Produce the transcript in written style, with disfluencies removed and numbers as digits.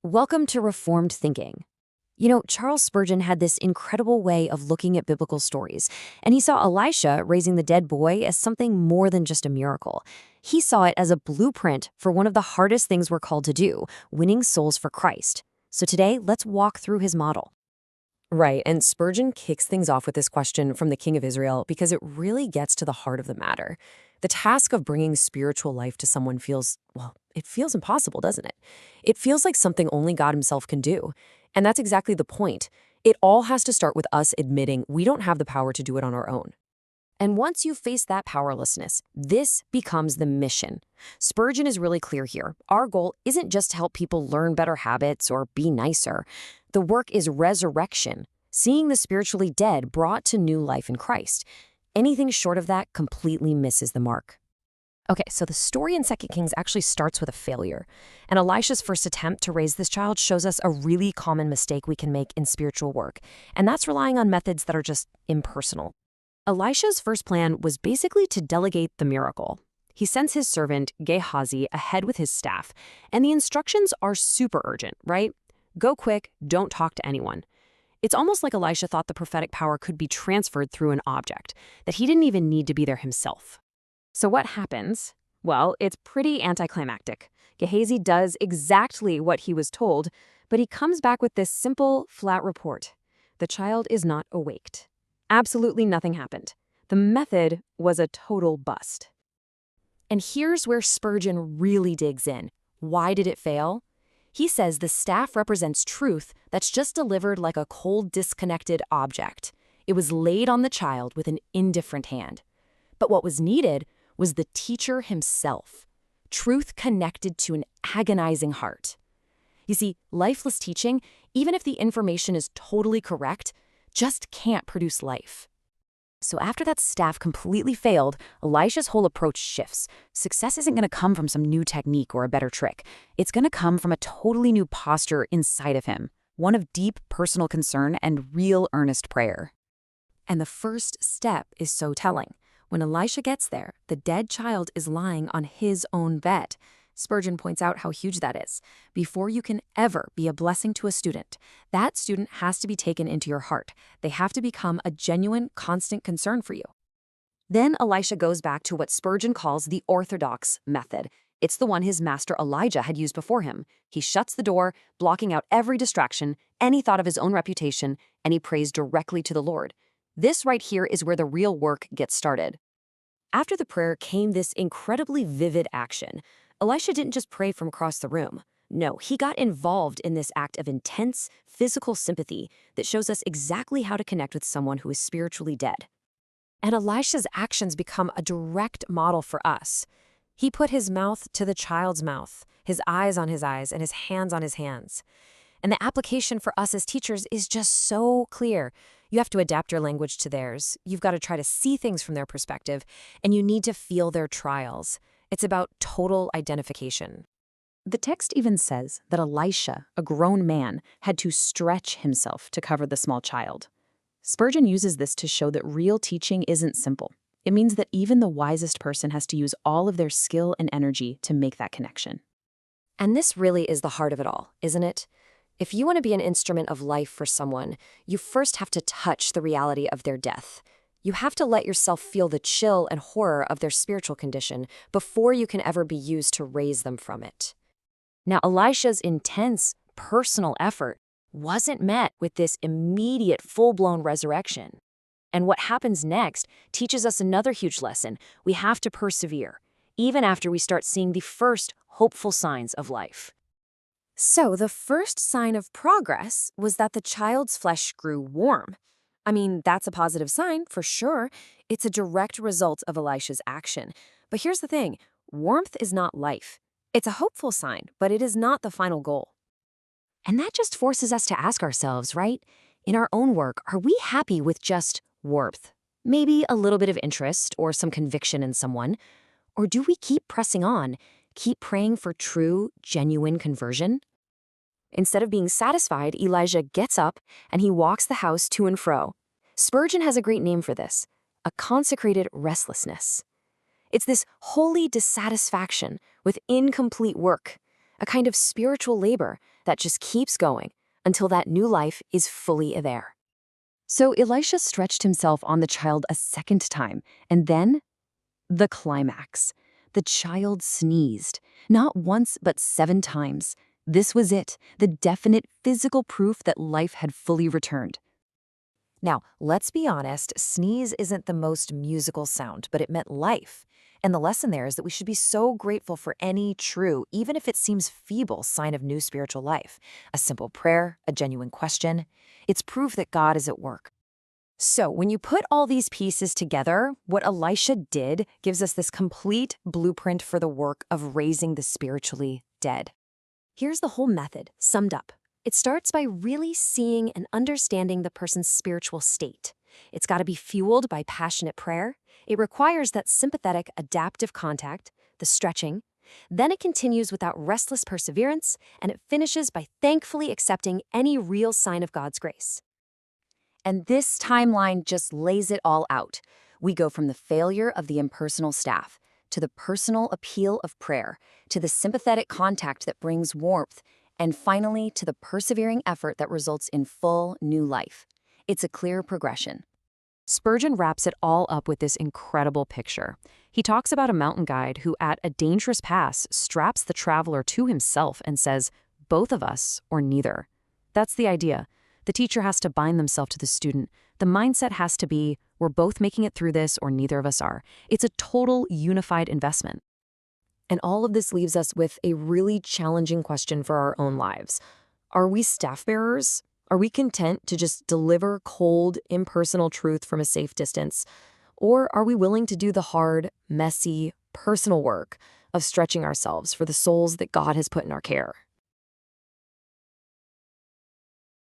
Welcome to Reformed Thinking. Charles Spurgeon had this incredible way of looking at biblical stories, and he saw Elisha raising the dead boy as something more than just a miracle. He saw it as a blueprint for one of the hardest things we're called to do, winning souls for Christ. So today, let's walk through his model. Right, and Spurgeon kicks things off with this question from the king of Israel because it really gets to the heart of the matter. The task of bringing spiritual life to someone it feels impossible, doesn't it? It feels like something only God himself can do. And that's exactly the point. It all has to start with us admitting we don't have the power to do it on our own. And once you face that powerlessness, this becomes the mission. Spurgeon is really clear here. Our goal isn't just to help people learn better habits or be nicer. The work is resurrection, seeing the spiritually dead brought to new life in Christ. Anything short of that completely misses the mark. Okay, so the story in 2 Kings actually starts with a failure. And Elisha's first attempt to raise this child shows us a really common mistake we can make in spiritual work, and that's relying on methods that are just impersonal. Elisha's first plan was basically to delegate the miracle. He sends his servant, Gehazi, ahead with his staff, and the instructions are super urgent, right? Go quick, don't talk to anyone. It's almost like Elisha thought the prophetic power could be transferred through an object, that he didn't even need to be there himself. So what happens? Well, it's pretty anticlimactic. Gehazi does exactly what he was told, but he comes back with this simple, flat report. The child is not awaked. Absolutely nothing happened. The method was a total bust. And here's where Spurgeon really digs in. Why did it fail? He says the staff represents truth that's just delivered like a cold, disconnected object. It was laid on the child with an indifferent hand. But what was needed was the teacher himself, truth connected to an agonizing heart. You see, lifeless teaching, even if the information is totally correct, just can't produce life. So after that staff completely failed, Elisha's whole approach shifts. Success isn't going to come from some new technique or a better trick. It's going to come from a totally new posture inside of him, one of deep personal concern and real earnest prayer. And the first step is so telling. When Elisha gets there, the dead child is lying on his own bed. Spurgeon points out how huge that is. Before you can ever be a blessing to a student, that student has to be taken into your heart. They have to become a genuine, constant concern for you. Then Elisha goes back to what Spurgeon calls the orthodox method. It's the one his master Elijah had used before him. He shuts the door, blocking out every distraction, any thought of his own reputation, and he prays directly to the Lord. This right here is where the real work gets started. After the prayer came this incredibly vivid action. Elisha didn't just pray from across the room. No, he got involved in this act of intense physical sympathy that shows us exactly how to connect with someone who is spiritually dead. And Elisha's actions become a direct model for us. He put his mouth to the child's mouth, his eyes on his eyes, and his hands on his hands. And the application for us as teachers is just so clear. You have to adapt your language to theirs. You've got to try to see things from their perspective, and you need to feel their trials. It's about total identification. The text even says that Elisha, a grown man, had to stretch himself to cover the small child. Spurgeon uses this to show that real teaching isn't simple. It means that even the wisest person has to use all of their skill and energy to make that connection. And this really is the heart of it all, isn't it? If you want to be an instrument of life for someone, you first have to touch the reality of their death. You have to let yourself feel the chill and horror of their spiritual condition before you can ever be used to raise them from it. Now, Elisha's intense, personal effort wasn't met with this immediate, full-blown resurrection. And what happens next teaches us another huge lesson. We have to persevere, even after we start seeing the first hopeful signs of life. So the first sign of progress was that the child's flesh grew warm. I mean, that's a positive sign, for sure. It's a direct result of Elisha's action. But here's the thing, warmth is not life. It's a hopeful sign, but it is not the final goal. And that just forces us to ask ourselves, right? In our own work, are we happy with just warmth? Maybe a little bit of interest or some conviction in someone? Or do we keep pressing on, keep praying for true, genuine conversion? Instead of being satisfied, Elijah gets up and he walks the house to and fro. Spurgeon has a great name for this, a consecrated restlessness. It's this holy dissatisfaction with incomplete work, a kind of spiritual labor that just keeps going until that new life is fully there. So Elisha stretched himself on the child a second time, and then the climax. The child sneezed, not once but 7 times. This was it, the definite physical proof that life had fully returned. Now, let's be honest, sneeze isn't the most musical sound, but it meant life. And the lesson there is that we should be so grateful for any true, even if it seems feeble, sign of new spiritual life. A simple prayer, a genuine question. It's proof that God is at work. So when you put all these pieces together, what Elisha did gives us this complete blueprint for the work of raising the spiritually dead. Here's the whole method, summed up. It starts by really seeing and understanding the person's spiritual state. It's got to be fueled by passionate prayer. It requires that sympathetic, adaptive contact, the stretching. Then it continues without restless perseverance, and it finishes by thankfully accepting any real sign of God's grace. And this timeline just lays it all out. We go from the failure of the impersonal staff, to the personal appeal of prayer, to the sympathetic contact that brings warmth, and finally to the persevering effort that results in full new life. It's a clear progression. Spurgeon wraps it all up with this incredible picture. He talks about a mountain guide who, at a dangerous pass, straps the traveler to himself and says, "Both of us, or neither." That's the idea. The teacher has to bind themselves to the student. The mindset has to be, we're both making it through this, or neither of us are. It's a total unified investment. And all of this leaves us with a really challenging question for our own lives. Are we staff bearers? Are we content to just deliver cold, impersonal truth from a safe distance? Or are we willing to do the hard, messy, personal work of stretching ourselves for the souls that God has put in our care?